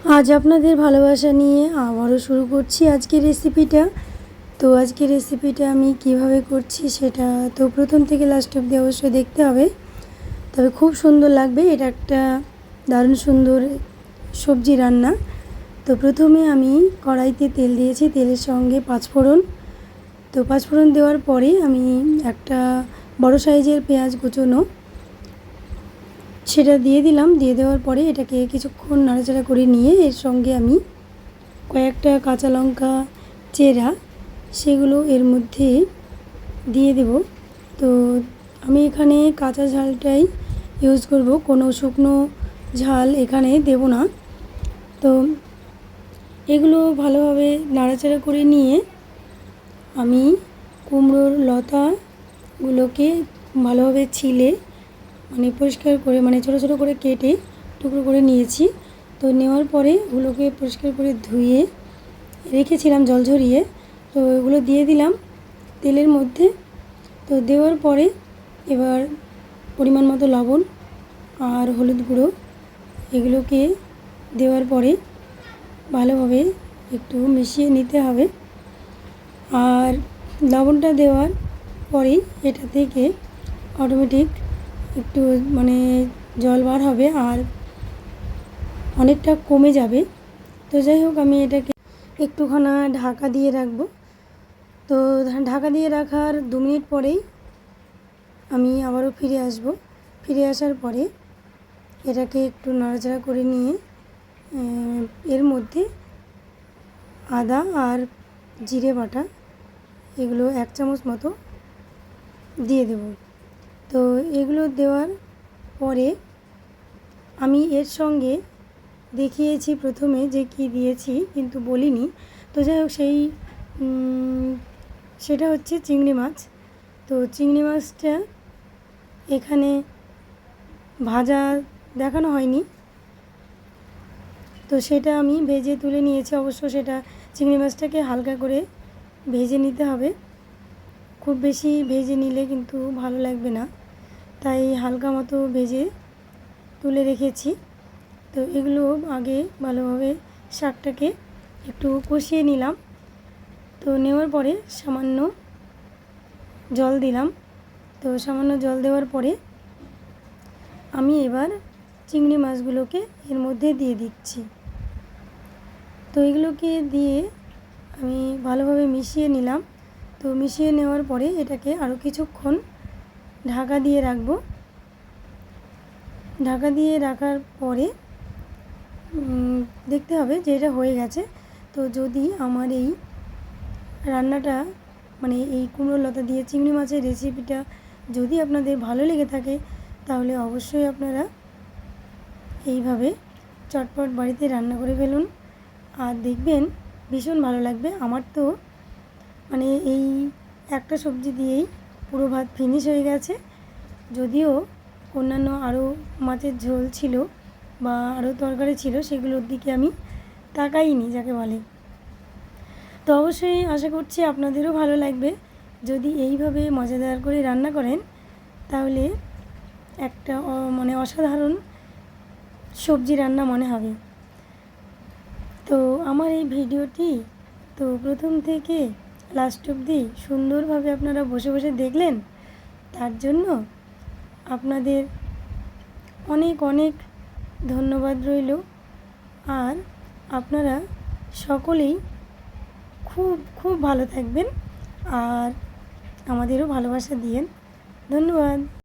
আজ আপনাদের ভালোবাসা নিয়ে আবারও শুরু করছি আজকের রেসিপিটা। তো আজকের রেসিপিটা আমি কিভাবে করছি সেটা তো প্রথম থেকে লাস্ট অবধি অবশ্যই দেখতে হবে, তবে খুব সুন্দর লাগবে। এটা একটা দারুণ সুন্দর সবজি রান্না। তো প্রথমে আমি কড়াইতে তেল দিয়েছি, তেলের সঙ্গে পাঁচফোড়ন। তো পাঁচফোড়ন দেওয়ার পরে আমি একটা বড় সাইজের পেঁয়াজ কুচোনো সেটা দিয়ে দিলাম। দিয়ে দেওয়ার পরে এটাকে কিছুক্ষণ নাড়াচাড়া করে নিয়ে এর সঙ্গে আমি কয়েকটা কাঁচা লঙ্কা চেরা সেগুলো এর মধ্যে দিয়ে দেব। তো আমি এখানে কাঁচা ঝালটাই ইউজ করব, কোনো শুকনো ঝাল এখানে দেব না। তো এগুলো ভালোভাবে নাড়াচাড়া করে নিয়ে আমি কুমড়োর লতাগুলোকে ভালোভাবে ছিলে পরিষ্কার করে ছোটো ছোটো করে কেটে টুকরো করে নিয়েছি। তো নেওয়ার পরে ওগুলোকে পরিষ্কার করে ধুয়ে রেখেছিলাম জল ঝরিয়ে। তো এগুলো দিয়ে দিলাম তেলের মধ্যে। তো দেওয়ার পরে এবার পরিমাণ মতো লবণ আর হলুদ গুঁড়ো এগুলোকে দেওয়ার পরে ভালোভাবে একটু মিশিয়ে নিতে হবে। আর লবণটা দেওয়ার পরেই এটা থেকে অটোমেটিক একটু জল বার হবে আর অনেকটা কমে যাবে। তো যাই হোক, আমি এটাকে একটুখানা ঢাকা দিয়ে রাখবো। তো ঢাকা দিয়ে রাখার 2 মিনিট পরেই আমি আবারও ফিরে আসব। ফিরে আসার পরে এটাকে একটু নাড়াচাড়া করে নিয়ে এর মধ্যে আদা আর জিরে বাটা এগুলো 1 চামচ মতো দিয়ে দেব। তো এগুলো দেওয়ার পরে আমি এর সঙ্গে দেখিয়েছি প্রথমে যে কি দিয়েছি, কিন্তু বলিনি। তো যাই হোক, সেটা হচ্ছে চিংড়ি মাছ। তো চিংড়ি মাছটা এখানে ভাজা দেখানো হয়নি, তো সেটা আমি ভেজে তুলে নিয়েছি। অবশ্য সেটা চিংড়ি মাছটাকে হালকা করে ভেজে নিতে হবে, খুব বেশি ভেজে নিলে কিন্তু ভালো লাগবে না, তাই হালকা মতো ভেজে তুলে রেখেছি। তো এগুলো আগে ভালোভাবে শাকটাকে একটু কষিয়ে নিলাম। তো নেওয়ার পরে সামান্য জল দিলাম। তো সামান্য জল দেওয়ার পরে আমি এবার চিংড়ি মাছগুলোকে এর মধ্যে দিয়ে দিচ্ছি। তো এগুলোকে দিয়ে আমি ভালোভাবে মিশিয়ে নিলাম। তো মিশিয়ে নেওয়ার পরে এটাকে আরও কিছুক্ষণ ঢাকা দিয়ে রাখবো। ঢাকা দিয়ে রাখার পরে দেখতে হবে যে এটা হয়ে গেছে। তো যদি আমার এই রান্নাটা এই কুমড়ো লতা দিয়ে চিংড়ি মাছের রেসিপিটা যদি আপনাদের ভালো লেগে থাকে, তাহলে অবশ্যই আপনারা এইভাবে চটপট বাড়িতে রান্না করে ফেলুন, আর দেখবেন ভীষণ ভালো লাগবে। আমার তো এই একটা সবজি দিয়েই পুরো ভাত ফিনিশ হয়ে গেছে। যদিও অন্যান্য আরও মাছের ঝোল ছিল বা আরও তরকারি ছিল, সেগুলোর দিকে আমি তাকাইনি যাকে বলে। তো অবশ্যই আশা করছি আপনাদেরও ভালো লাগবে। যদি এইভাবে মজাদার করে রান্না করেন, তাহলে একটা অসাধারণ সবজি রান্না মনে হবে। তো আমার এই ভিডিওটি তো প্রথম থেকে লাস্ট অবধি সুন্দরভাবে আপনারা বসে বসে দেখলেন, তার জন্য আপনাদের অনেক অনেক ধন্যবাদ রইল। আর আপনারা সকলেই খুব খুব ভালো থাকবেন আর আমাদেরও ভালোবাসা দিয়েন। ধন্যবাদ।